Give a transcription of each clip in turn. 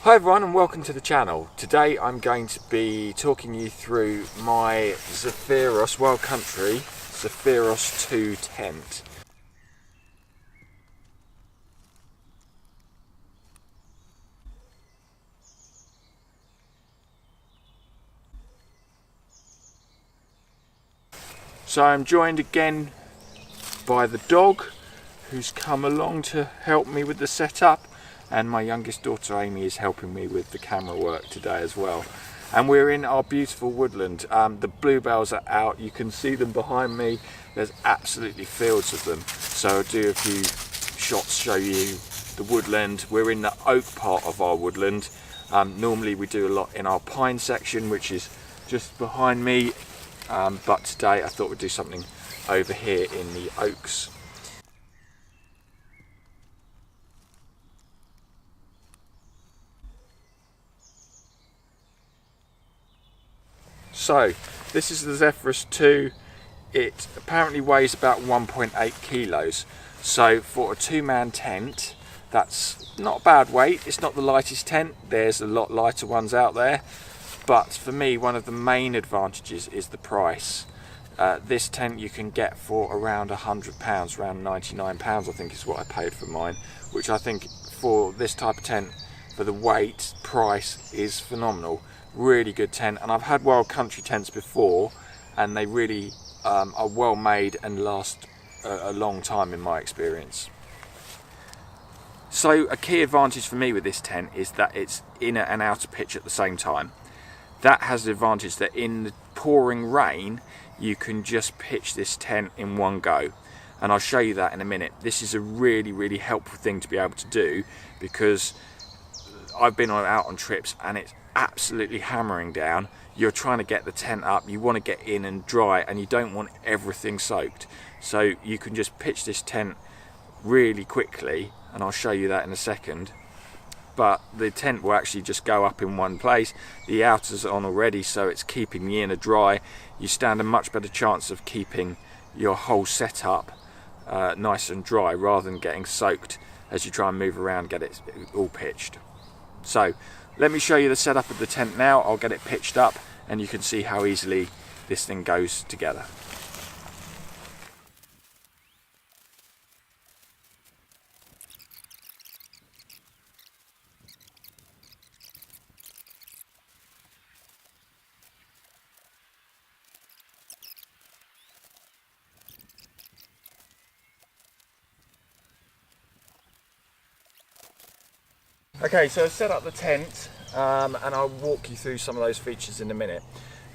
Hi everyone and welcome to the channel. Today I'm going to be talking you through my Zephyros Wild Country Zephyros 2 tent. So I'm joined again by the dog who's come along to help me with the setup, and my youngest daughter Amy is helping me with the camera work today as well. And we're in our beautiful woodland. The bluebells are out, you can see them behind me. There's absolutely fields of them, so I'll do a few shots, show you the woodland. We're in the oak part of our woodland. Normally we do a lot in our pine section, which is just behind me, but today I thought we'd do something over here in the oaks. So this is the Zephyros 2. It apparently weighs about 1.8 kilos. So for a two-man tent, that's not a bad weight. It's not the lightest tent. There's a lot lighter ones out there. But for me, one of the main advantages is the price. This tent you can get for around £100, around £99 I think is what I paid for mine, which I think for this type of tent, for the weight, price is phenomenal. Really good tent, and I've had Wild Country tents before and they really are well made and last a long time in my experience. So a key advantage for me with this tent is that it's inner and outer pitch at the same time. That has the advantage that in the pouring rain you can just pitch this tent in one go, and I'll show you that in a minute. This is a really helpful thing to be able to do, because I've been out on trips and it's absolutely hammering down. You're trying to get the tent up, you want to get in and dry, and you don't want everything soaked. So you can just pitch this tent really quickly, and I'll show you that in a second. But the tent will actually just go up in one place. The outer's on already, so it's keeping the inner dry. You stand a much better chance of keeping your whole setup nice and dry, rather than getting soaked as you try and move around, get it all pitched. So let me show you the setup of the tent now. I'll get it pitched up and you can see how easily this thing goes together. Okay, so I've set up the tent and I'll walk you through some of those features in a minute.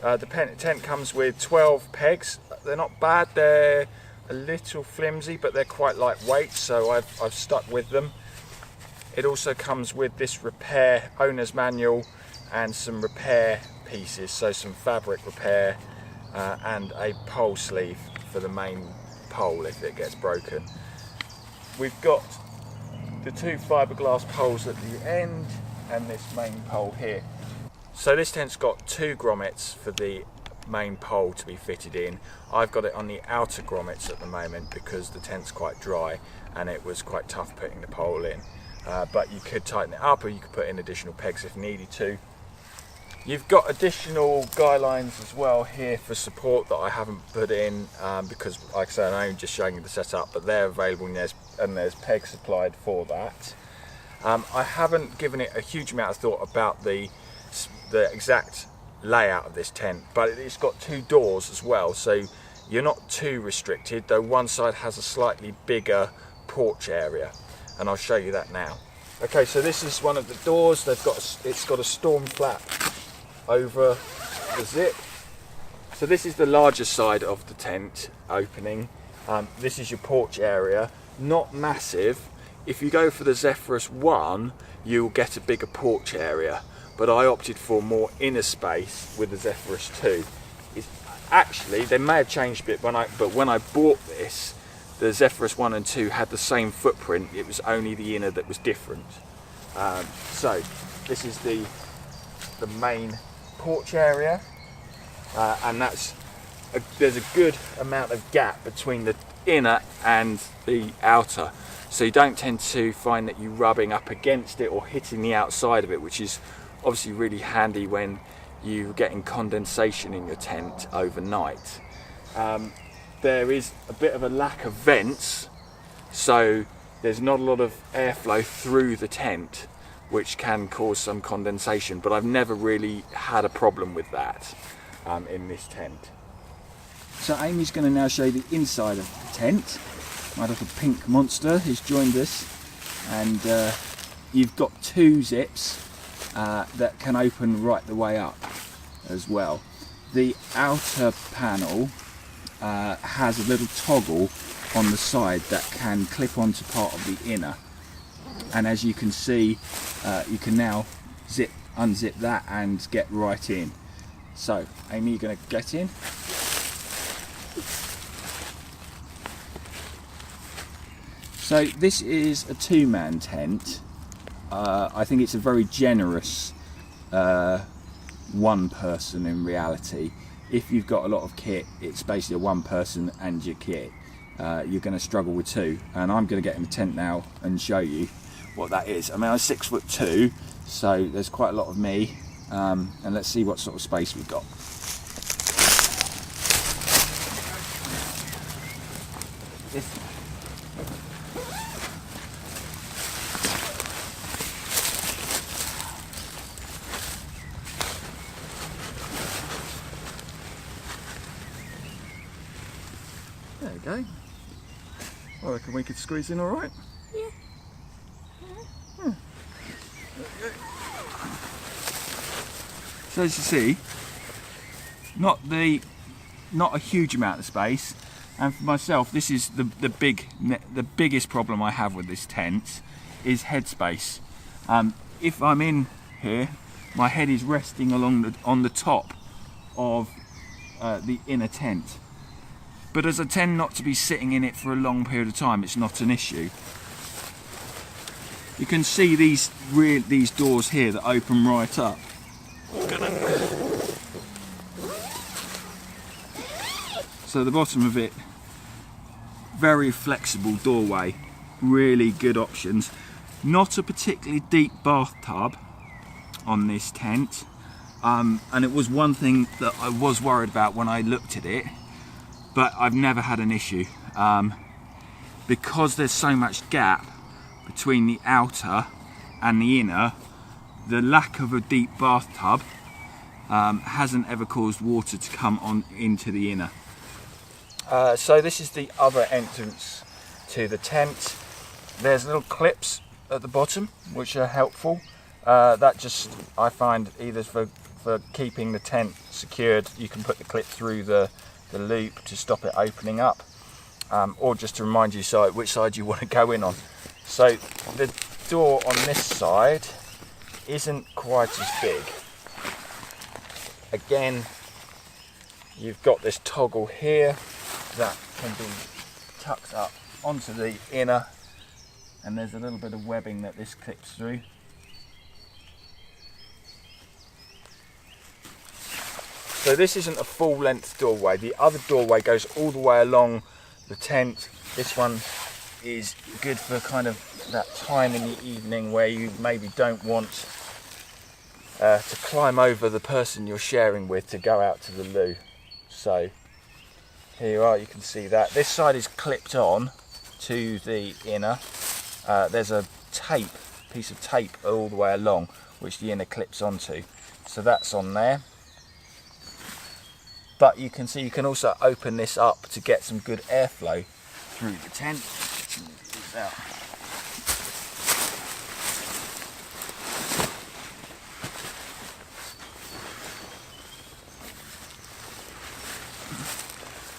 The tent comes with 12 pegs. They're not bad, they're a little flimsy, but they're quite lightweight, so I've stuck with them. It also comes with this repair owner's manual and some repair pieces, so some fabric repair and a pole sleeve for the main pole if it gets broken. We've got the two fiberglass poles at the end and this main pole here. So this tent's got two grommets for the main pole to be fitted in. I've got it on the outer grommets at the moment because the tent's quite dry and it was quite tough putting the pole in. But you could tighten it up, or you could put in additional pegs if needed to. You've got additional guy lines as well here for support that I haven't put in because, like I said, I'm only just showing you the setup, but they're available and there's pegs supplied for that. I haven't given it a huge amount of thought about the exact layout of this tent, but it's got two doors as well, so you're not too restricted, though one side has a slightly bigger porch area, and I'll show you that now. Okay, so this is one of the doors. It's got a storm flap over the zip. So this is the larger side of the tent opening. This is your porch area, not massive. If you go for the Zephyros 1, you'll get a bigger porch area, but I opted for more inner space with the Zephyros 2. Actually, they may have changed a bit, but when I bought this, the Zephyros 1 and 2 had the same footprint. It was only the inner that was different. So this is the main porch area, and there's a good amount of gap between the inner and the outer. so you don't tend to find that you're rubbing up against it or hitting the outside of it, which is obviously really handy when you're getting condensation in your tent overnight. There is a bit of a lack of vents, so there's not a lot of airflow through the tent, which can cause some condensation, but I've never really had a problem with that in this tent. So Amy's going to now show you the inside of the tent. My little pink monster has joined us, and you've got 2 zips that can open right the way up as well. The outer panel has a little toggle on the side that can clip onto part of the inner, and as you can see, you can now unzip that and get right in. So Amy, you're going to get in. So this is a 2-man tent. I think it's a very generous 1 person in reality. If you've got a lot of kit, it's basically a 1 person and your kit. You're going to struggle with 2, and I'm going to get in the tent now and show you what that is. I mean, I'm 6'2", so there's quite a lot of me, and let's see what sort of space we've got. There we go. I reckon we could squeeze in all right. Yeah. There we go. So as you see, not a huge amount of space, and for myself, this is the biggest problem I have with this tent is headspace. If I'm in here, my head is resting on the top of the inner tent. But as I tend not to be sitting in it for a long period of time, it's not an issue. You can see these doors here that open right up. So the bottom of it, very flexible doorway, really good options. Not a particularly deep bathtub on this tent, and it was one thing that I was worried about when I looked at it, but I've never had an issue. Because there's so much gap between the outer and the inner, the lack of a deep bathtub hasn't ever caused water to come on into the inner. So this is the other entrance to the tent. There's little clips at the bottom which are helpful. That just, I find, either for keeping the tent secured, you can put the clip through the loop to stop it opening up, or just to remind you which side you want to go in on. So the door on this side isn't quite as big. Again, you've got this toggle here that can be tucked up onto the inner, and there's a little bit of webbing that this clips through. So this isn't a full length doorway. The other doorway goes all the way along the tent. This one is good for kind of that time in the evening where you maybe don't want to climb over the person you're sharing with to go out to the loo. So here you are, you can see that. This side is clipped on to the inner. There's a piece of tape all the way along which the inner clips onto. So that's on there. But you can see you can also open this up to get some good airflow through the tent.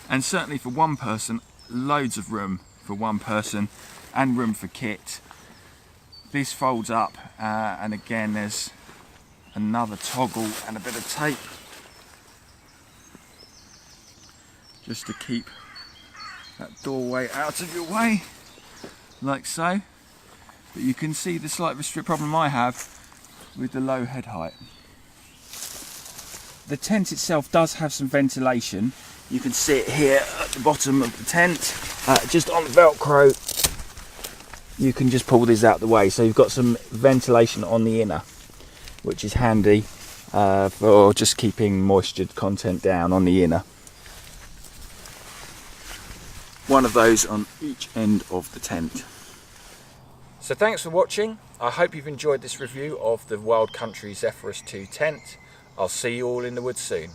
And certainly for 1 person, loads of room for 1 person and room for kit. This folds up, and again there's another toggle and a bit of tape just to keep that doorway out of your way, like so. But you can see the slight problem I have with the low head height. The tent itself does have some ventilation. You can see it here at the bottom of the tent, just on Velcro. you can just pull these out the way, so you've got some ventilation on the inner, which is handy for just keeping moisture content down on the inner. One of those on each end of the tent. So thanks for watching. I hope you've enjoyed this review of the Wild Country Zephyrus 2 tent. I'll see you all in the woods soon.